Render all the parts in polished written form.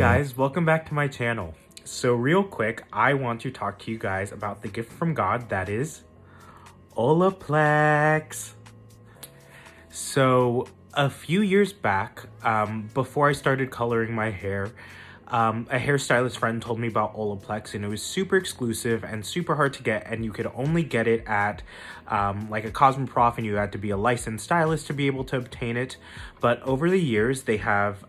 guys, welcome back to my channel. So real quick, I want to talk to you guys about the gift from God that is OLAPLEX. So a few years back, before I started coloring my hair, a hairstylist friend told me about OLAPLEX, and it was super exclusive and super hard to get, and you could only get it at like a Cosmoprof, and you had to be a licensed stylist to be able to obtain it. But over the years, they have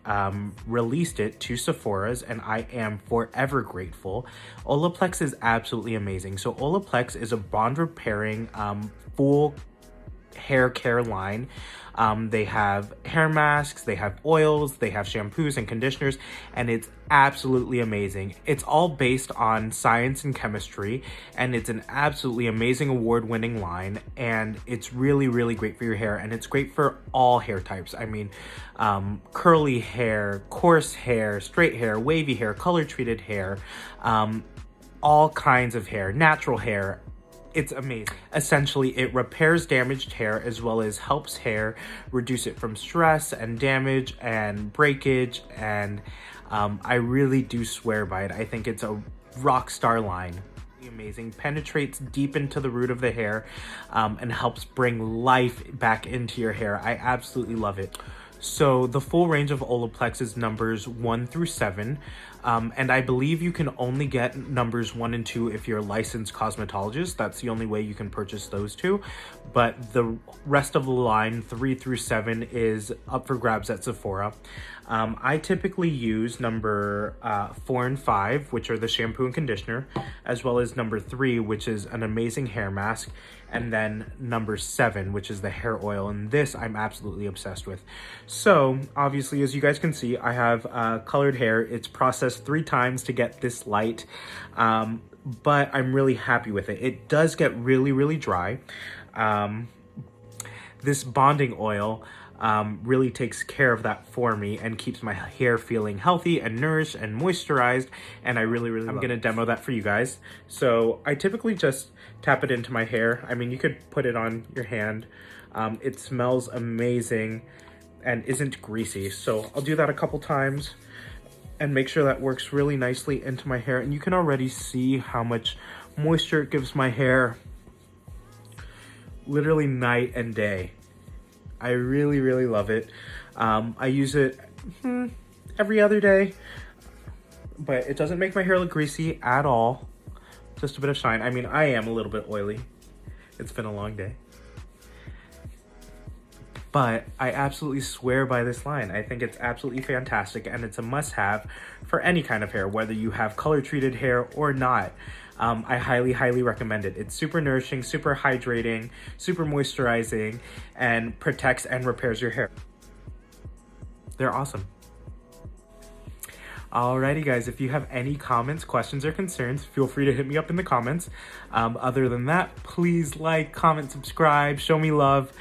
released it to Sephora's, and I am forever grateful. OLAPLEX is absolutely amazing. So OLAPLEX is a bond repairing full hair care line. They have hair masks, they have oils, they have shampoos and conditioners, and it's absolutely amazing. It's all based on science and chemistry, and it's an absolutely amazing award-winning line, and it's really, really great for your hair, and it's great for all hair types. I mean, curly hair, coarse hair, straight hair, wavy hair, color-treated hair, all kinds of hair, natural hair. It's amazing. Essentially, it repairs damaged hair as well as helps hair reduce it from stress and damage and breakage, and I really do swear by it. I think it's a rock star line. Amazing, penetrates deep into the root of the hair and helps bring life back into your hair. I absolutely love it. So the full range of OLAPLEX is numbers 1 through 7. And I believe you can only get numbers 1 and 2 if you're a licensed cosmetologist. That's the only way you can purchase those two. But the rest of the line, 3 through 7, is up for grabs at Sephora. I typically use number 4 and 5, which are the shampoo and conditioner, as well as number 3, which is an amazing hair mask, and then number 7, which is the hair oil, and this I'm absolutely obsessed with. So obviously, as you guys can see, I have colored hair. It's processed 3 times to get this light, but I'm really happy with it. It does get really, really dry. This bonding oil really takes care of that for me and keeps my hair feeling healthy and nourished and moisturized, and I really, really love it. I'm gonna demo that for you guys. So I typically just tap it into my hair. I mean, you could put it on your hand. It smells amazing and isn't greasy, so I'll do that a couple times and make sure that works really nicely into my hair, and you can already see how much moisture it gives my hair, literally night and day. I really, really love it. I use it every other day, but it doesn't make my hair look greasy at all. Just a bit of shine. I mean, I am a little bit oily. It's been a long day. But I absolutely swear by this line. I think it's absolutely fantastic, and it's a must-have for any kind of hair, whether you have color-treated hair or not. I highly, highly recommend it. It's super nourishing, super hydrating, super moisturizing, and protects and repairs your hair. They're awesome. Alrighty guys, if you have any comments, questions, or concerns, feel free to hit me up in the comments. Other than that, please like, comment, subscribe, show me love,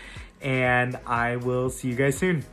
and I will see you guys soon.